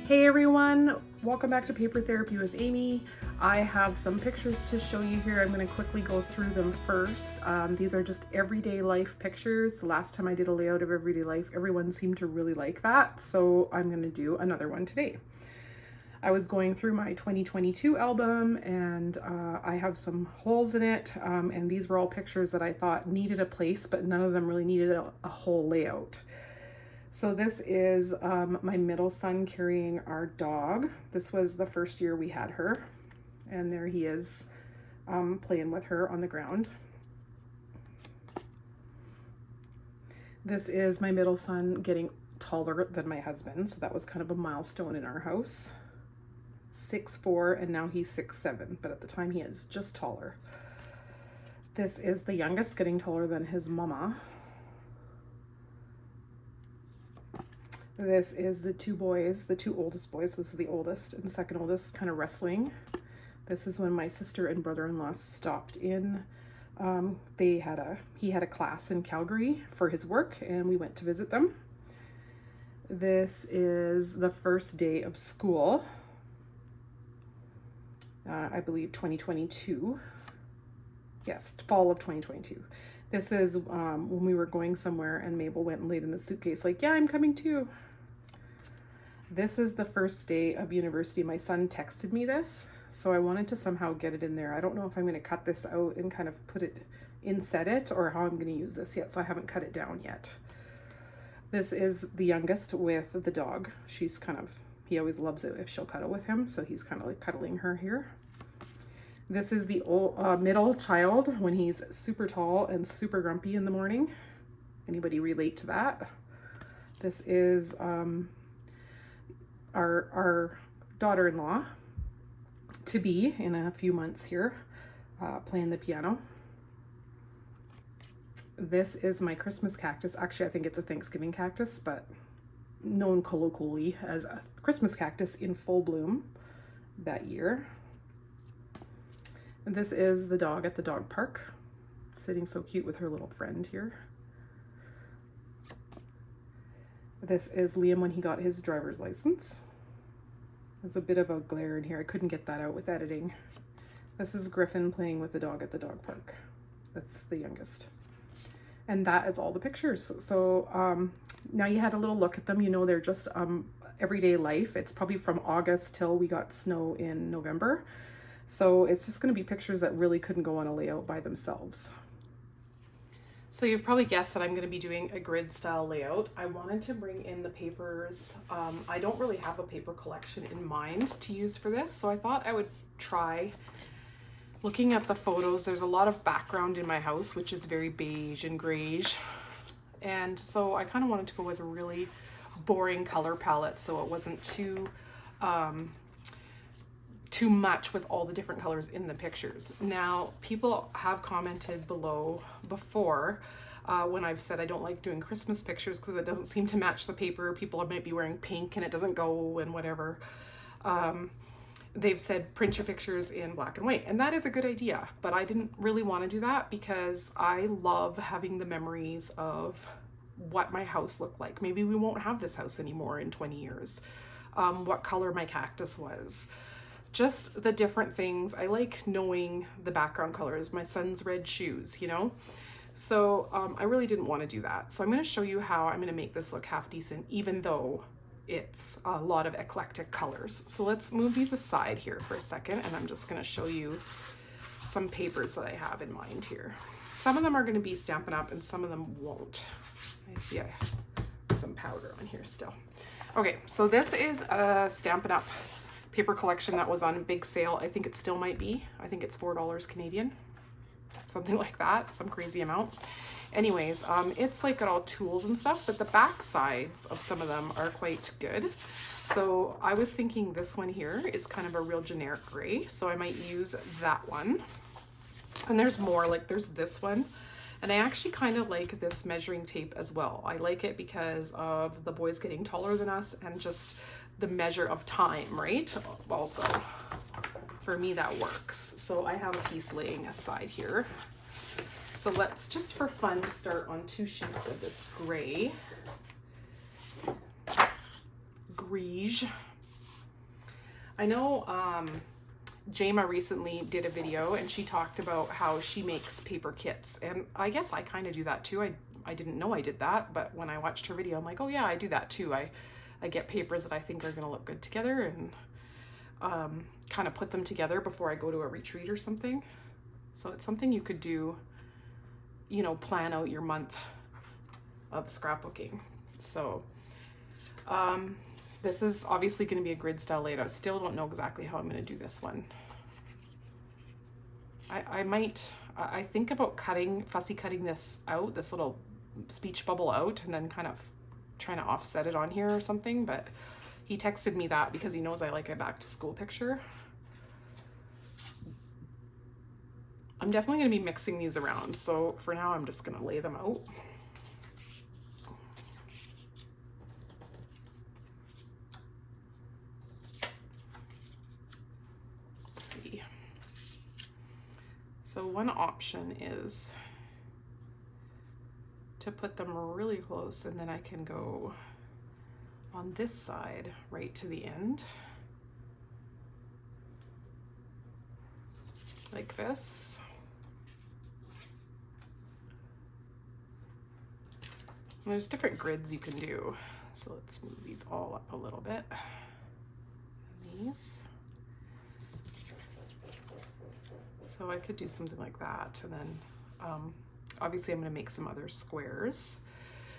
Hey everyone, welcome back to Paper Therapy with Amy. I have some pictures to show you here. I'm going to quickly go through them first. These are just everyday life pictures. The last time I did a layout of everyday life, everyone seemed to really like that, so I'm going to do another one today. I was going through my 2022 album and I have some holes in it, and these were all pictures that I thought needed a place, but none of them really needed a whole layout. So this is my middle son carrying our dog. This was the first year we had her, and there he is playing with her on the ground. This is my middle son getting taller than my husband, so that was kind of a milestone in our house. 6'4", and now he's 6'7", but at the time he is just taller. This is the youngest getting taller than his mama. This is the two boys, the two oldest boys. This is the oldest and the second oldest, kind of wrestling. This is when my sister and brother-in-law stopped in. He had a class in Calgary for his work, and we went to visit them. This is the first day of school. I believe 2022. Yes, fall of 2022. This is when we were going somewhere and Mabel went and laid in the suitcase like, yeah, I'm coming too. This is the first day of university. My son texted me this, so I wanted to somehow get it in there. I don't know if I'm going to cut this out and kind of put it, inset it, or how I'm going to use this yet, so I haven't cut it down yet. This is the youngest with the dog. She's kind of, he always loves it if she'll cuddle with him, so he's kind of like cuddling her here. This is the middle child when he's super tall and super grumpy in the morning. Anybody relate to that? This is our daughter-in-law to be in a few months here, playing the piano. This is my Christmas cactus. Actually, I think it's a Thanksgiving cactus, but known colloquially as a Christmas cactus in full bloom that year. And this is the dog at the dog park, sitting so cute with her little friend here. This is Liam when he got his driver's license. There's a bit of a glare in here. I couldn't get that out with editing. This is Griffin playing with the dog at the dog park. That's the youngest. And that is all the pictures. So now you had a little look at them. You know they're just everyday life. It's probably from August till we got snow in November. So it's just going to be pictures that really couldn't go on a layout by themselves. So you've probably guessed that I'm going to be doing a grid style layout. I wanted to bring in the papers. I don't really have a paper collection in mind to use for this, so I thought I would try. Looking at the photos, there's a lot of background in my house, which is very beige and grayish. And so I kind of wanted to go with a really boring color palette so it wasn't too much with all the different colors in the pictures. Now, people have commented below before when I've said I don't like doing Christmas pictures because it doesn't seem to match the paper. People might be wearing pink and it doesn't go and whatever. They've said print your pictures in black and white, and that is a good idea, but I didn't really want to do that because I love having the memories of what my house looked like. Maybe we won't have this house anymore in 20 years. What color my cactus was. Just the different things. I like knowing the background colors, my son's red shoes, you know? So I really didn't want to do that. So I'm going to show you how I'm going to make this look half decent, even though it's a lot of eclectic colors. So let's move these aside here for a second, and I'm just going to show you some papers that I have in mind here. Some of them are going to be Stampin' Up and some of them won't. I see I have some powder on here still. Okay, so this is a Stampin' Up paper collection that was on big sale. I think it still might be. I think it's $4 Canadian, something like that, some crazy amount. Anyways, it's like got all tools and stuff, but the back sides of some of them are quite good. So I was thinking this one here is kind of a real generic gray, so I might use that one. And there's more, like there's this one. And I actually kind of like this measuring tape as well. I like it because of the boys getting taller than us and just the measure of time, right? Also, for me that works. So I have a piece laying aside here. So let's just for fun start on 2 sheets of this gray. Greige. I know Jama recently did a video and she talked about how she makes paper kits, and I guess I kind of do that too. I didn't know I did that, but when I watched her video, I'm like, oh yeah, I do that too. I get papers that I think are gonna look good together and kind of put them together before I go to a retreat or something. So it's something you could do, you know, plan out your month of scrapbooking. So this is obviously going to be a grid style layout. I still don't know exactly how I'm going to do this one. I think about fussy cutting this out, this little speech bubble out, and then kind of trying to offset it on here or something, but he texted me that because he knows I like a back to school picture. I'm definitely going to be mixing these around, so for now I'm just going to lay them out. Let's see. So one option is to put them really close, and then I can go on this side right to the end, like this. And there's different grids you can do. So let's move these all up a little bit. And these. So I could do something like that, and then obviously I'm going to make some other squares.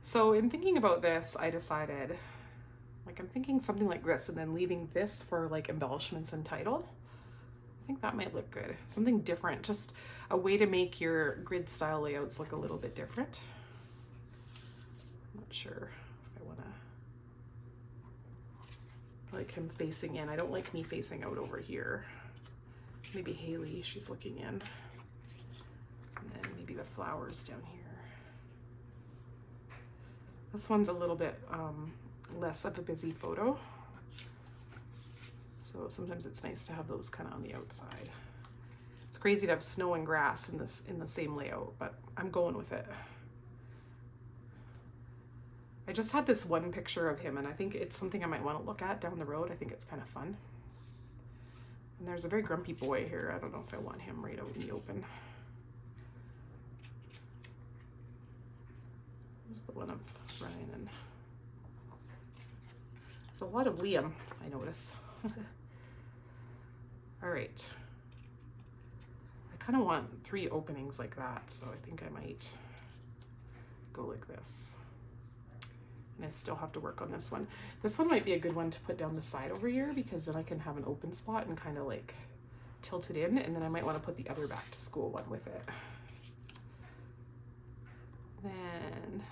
So in thinking about this, I decided, like, I'm thinking something like this and then leaving this for like embellishments and title. I think that might look good. Something different, just a way to make your grid style layouts look a little bit different. I'm not sure if I want to like him facing in. I don't like me facing out over here. Maybe Haley, she's looking in. And then maybe the flowers down here. This one's a little bit less of a busy photo. So sometimes it's nice to have those kind of on the outside. It's crazy to have snow and grass in the same layout, but I'm going with it. I just had this one picture of him, and I think it's something I might want to look at down the road. I think it's kind of fun. And there's a very grumpy boy here. I don't know if I want him right out in the open. There's the one of Ryan, and there's a lot of Liam, I notice. All right. I kind of want 3 openings like that, so I think I might go like this. And I still have to work on this one. This one might be a good one to put down the side over here, because then I can have an open spot and kind of like tilt it in, and then I might want to put the other back to school one with it. Then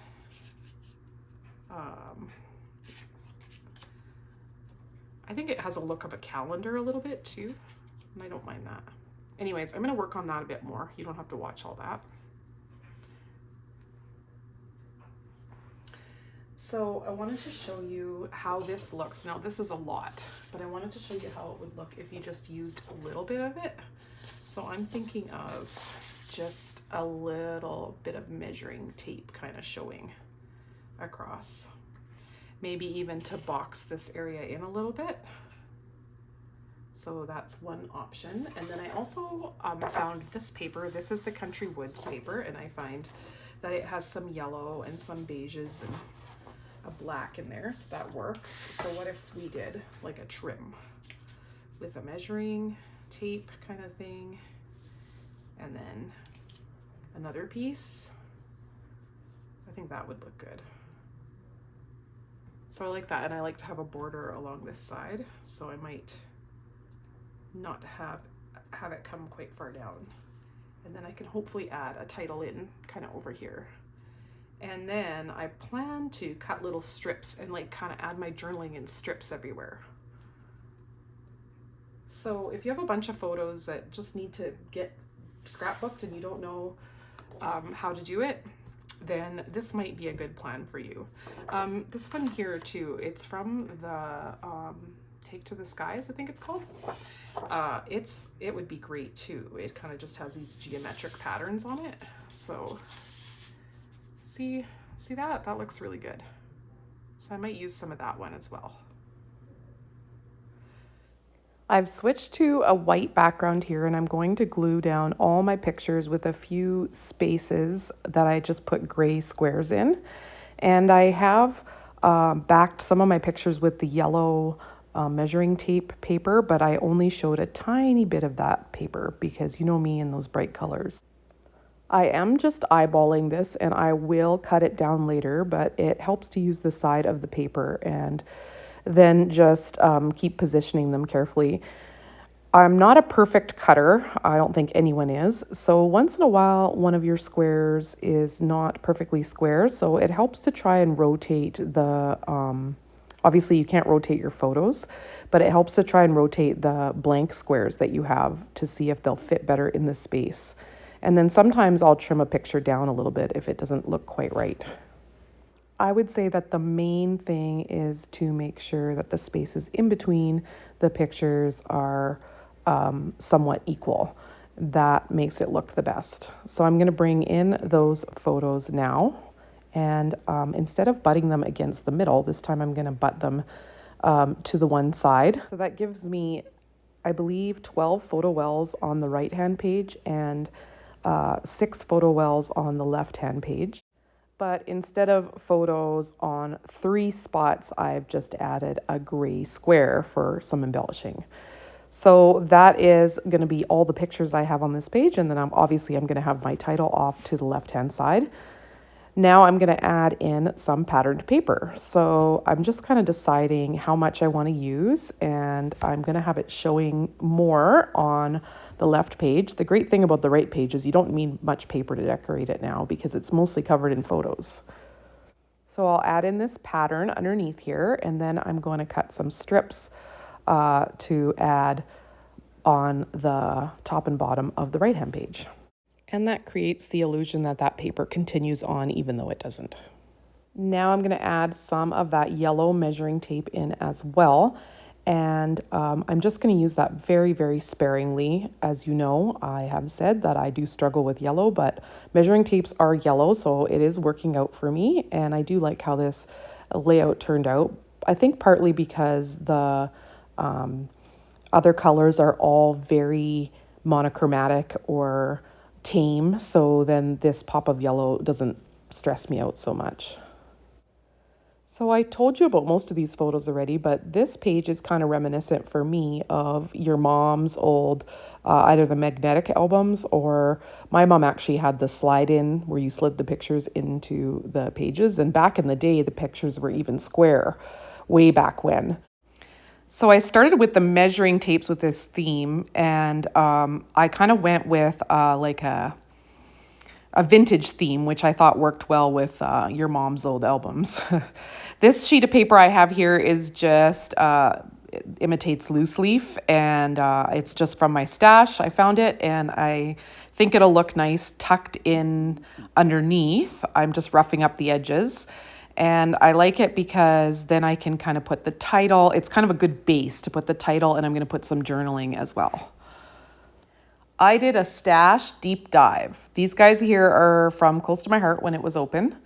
I think it has a look of a calendar a little bit too, and I don't mind that. Anyways, I'm going to work on that a bit more. You don't have to watch all that. So I wanted to show you how this looks. Now this is a lot, but I wanted to show you how it would look if you just used a little bit of it. So I'm thinking of just a little bit of measuring tape kind of showing across. Maybe even to box this area in a little bit. So that's one option. And then I also found this paper. This is the Country Woods paper, and I find that it has some yellow and some beiges and a black in there, so that works. So what if we did like a trim with a measuring tape kind of thing, and then another piece? I think that would look good. So I like that, and I like to have a border along this side, so I might not have it come quite far down. And then I can hopefully add a title in kind of over here. And then I plan to cut little strips and like kind of add my journaling in strips everywhere. So if you have a bunch of photos that just need to get scrapbooked and you don't know how to do it, then this might be a good plan for you. This one here too, it's from the Take to the Skies, I think it's called. It would be great too. It kind of just has these geometric patterns on it. So see that? That looks really good. So I might use some of that one as well. I've switched to a white background here, and I'm going to glue down all my pictures with a few spaces that I just put gray squares in. And I have backed some of my pictures with the yellow measuring tape paper, but I only showed a tiny bit of that paper because you know me and those bright colors. I am just eyeballing this, and I will cut it down later, but it helps to use the side of the paper and then just keep positioning them carefully. I'm not a perfect cutter. I don't think anyone is. So once in a while, one of your squares is not perfectly square. So it helps to try and rotate the, obviously you can't rotate your photos, but it helps to try and rotate the blank squares that you have to see if they'll fit better in the space. And then sometimes I'll trim a picture down a little bit if it doesn't look quite right. I would say that the main thing is to make sure that the spaces in between the pictures are somewhat equal. That makes it look the best. So I'm going to bring in those photos now, and instead of butting them against the middle, this time I'm going to butt them to the one side. So that gives me, I believe, 12 photo wells on the right hand page and 6 photo wells on the left hand page. But instead of photos on 3 spots, I've just added a gray square for some embellishing. So that is going to be all the pictures I have on this page. And then I'm going to have my title off to the left-hand side. Now I'm going to add in some patterned paper. So I'm just kind of deciding how much I want to use, and I'm going to have it showing more on the left page. The great thing about the right page is you don't need much paper to decorate it now because it's mostly covered in photos. So I'll add in this pattern underneath here, and then I'm going to cut some strips to add on the top and bottom of the right-hand page. And that creates the illusion that that paper continues on even though it doesn't. Now I'm going to add some of that yellow measuring tape in as well. And I'm just going to use that very, very sparingly. As you know, I have said that I do struggle with yellow, but measuring tapes are yellow, so it is working out for me. And I do like how this layout turned out. I think partly because the other colors are all very monochromatic or tame, so then this pop of yellow doesn't stress me out so much. So I told you about most of these photos already, but this page is kind of reminiscent for me of your mom's old, either the magnetic albums, or my mom actually had the slide in where you slid the pictures into the pages. And back in the day, the pictures were even square, way back when. So I started with the measuring tapes with this theme, and I kind of went with like a vintage theme, which I thought worked well with your mom's old albums. This sheet of paper I have here is just, imitates loose leaf, and it's just from my stash. I found it, and I think it'll look nice tucked in underneath. I'm just roughing up the edges. And I like it because then I can kind of put the title. It's kind of a good base to put the title, and I'm going to put some journaling as well. I did a stash deep dive. These guys here are from Close to My Heart when it was open.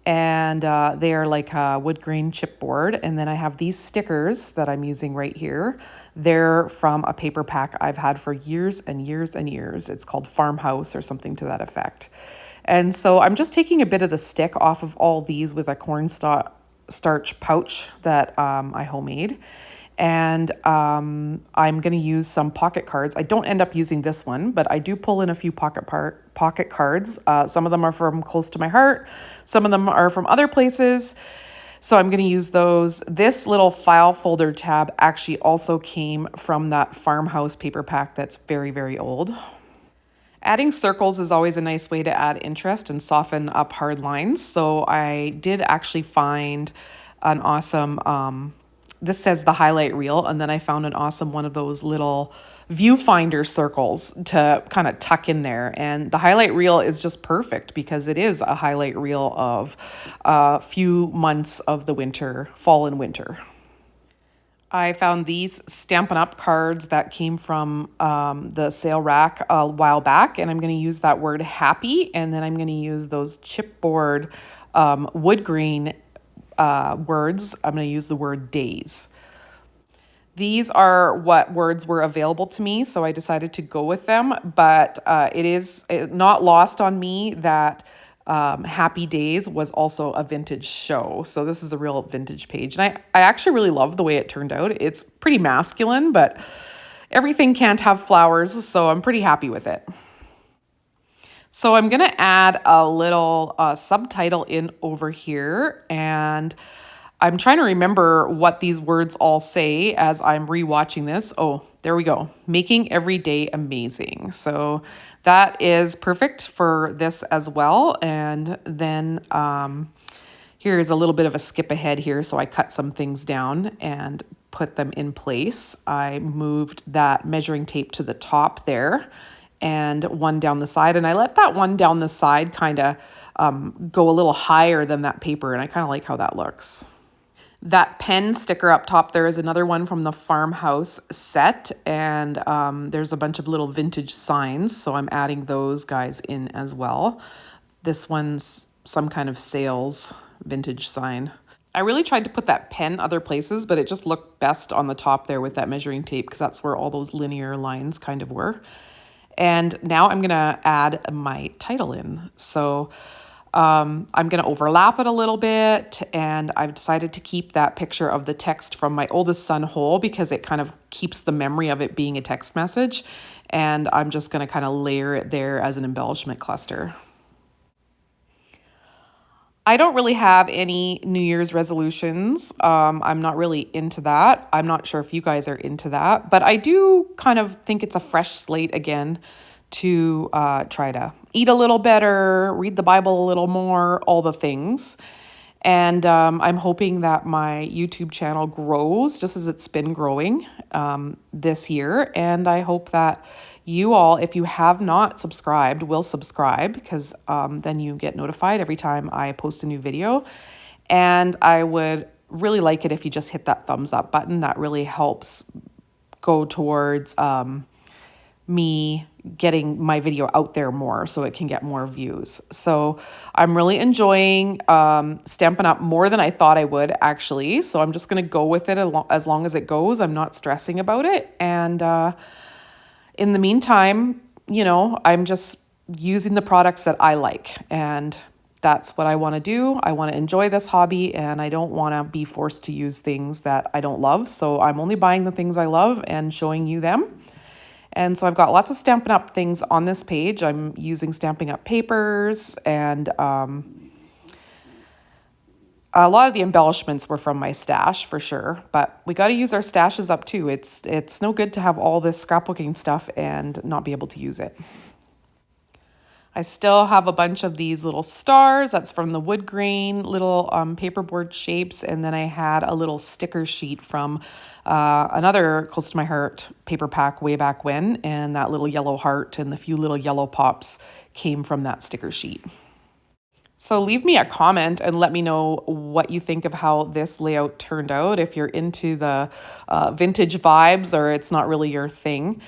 And they are like a wood grain chipboard. And then I have these stickers that I'm using right here. They're from a paper pack I've had for years and years and years. It's called Farmhouse or something to that effect. And so I'm just taking a bit of the stick off of all these with a cornstarch pouch that I homemade. And I'm going to use some pocket cards. I don't end up using this one, but I do pull in a few pocket cards. Some of them are from Close to My Heart. Some of them are from other places. So I'm going to use those. This little file folder tab actually also came from that Farmhouse paper pack that's very, very old. Adding circles is always a nice way to add interest and soften up hard lines. So I did actually find an awesome, this says the highlight reel, and then I found an awesome one of those little viewfinder circles to kind of tuck in there. And the highlight reel is just perfect because it is a highlight reel of a few months of the winter, fall and winter. I found these Stampin' Up cards that came from the sale rack a while back, and I'm going to use that word happy, and then I'm going to use those chipboard wood grain words. I'm going to use the word days. These are what words were available to me, so I decided to go with them. But it is not lost on me that Happy Days was also a vintage show. So this is a real vintage page. And I actually really love the way it turned out. It's pretty masculine, but everything can't have flowers, so I'm pretty happy with it. So I'm going to add a little subtitle in over here, and I'm trying to remember what these words all say as I'm rewatching this. Oh, there we go. Making every day amazing. So that is perfect for this as well. And then here's a little bit of a skip ahead here. So I cut some things down and put them in place. I moved that measuring tape to the top there and one down the side. And I let that one down the side kind of go a little higher than that paper. And I kind of like how that looks. That pen sticker up top there is another one from the farmhouse set, and there's a bunch of little vintage signs, so I'm adding those guys in as well. This one's some kind of sales vintage sign. I really tried to put that pen other places, but it just looked best on the top there with that measuring tape because that's where all those linear lines kind of were. And now I'm gonna add my title in. So I'm going to overlap it a little bit, and I've decided to keep that picture of the text from my oldest son whole because it kind of keeps the memory of it being a text message, and I'm just going to kind of layer it there as an embellishment cluster. I don't really have any New Year's resolutions. I'm not really into that. I'm not sure if you guys are into that, but I do kind of think it's a fresh slate again to try to eat a little better, read the Bible a little more, all the things. And I'm hoping that my YouTube channel grows just as it's been growing this year. And I hope that you all, if you have not subscribed, will subscribe because then you get notified every time I post a new video. And I would really like it if you just hit that thumbs up button. That really helps go towards me getting my video out there more so it can get more views. So I'm really enjoying Stampin' Up more than I thought I would actually. So I'm just going to go with it as long as it goes. I'm not stressing about it. And in the meantime, you know, I'm just using the products that I like, and that's what I want to do. I want to enjoy this hobby, and I don't want to be forced to use things that I don't love. So I'm only buying the things I love and showing you them. And so I've got lots of Stampin' Up things on this page. I'm using Stampin' Up papers, and a lot of the embellishments were from my stash for sure, but we got to use our stashes up too. It's no good to have all this scrapbooking stuff and not be able to use it. I still have a bunch of these little stars. That's from the wood grain little paperboard shapes. And then I had a little sticker sheet from another close to my heart paper pack way back when. And that little yellow heart and the few little yellow pops came from that sticker sheet. So leave me a comment and let me know what you think of how this layout turned out. If you're into the vintage vibes or it's not really your thing.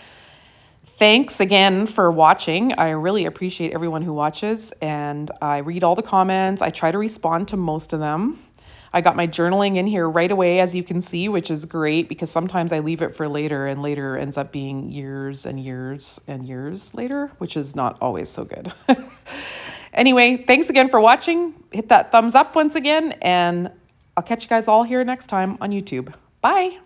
Thanks again for watching. I really appreciate everyone who watches, and I read all the comments. I try to respond to most of them. I got my journaling in here right away, as you can see, which is great because sometimes I leave it for later, and later ends up being years and years and years later, which is not always so good. Anyway, thanks again for watching. Hit that thumbs up once again, and I'll catch you guys all here next time on YouTube. Bye.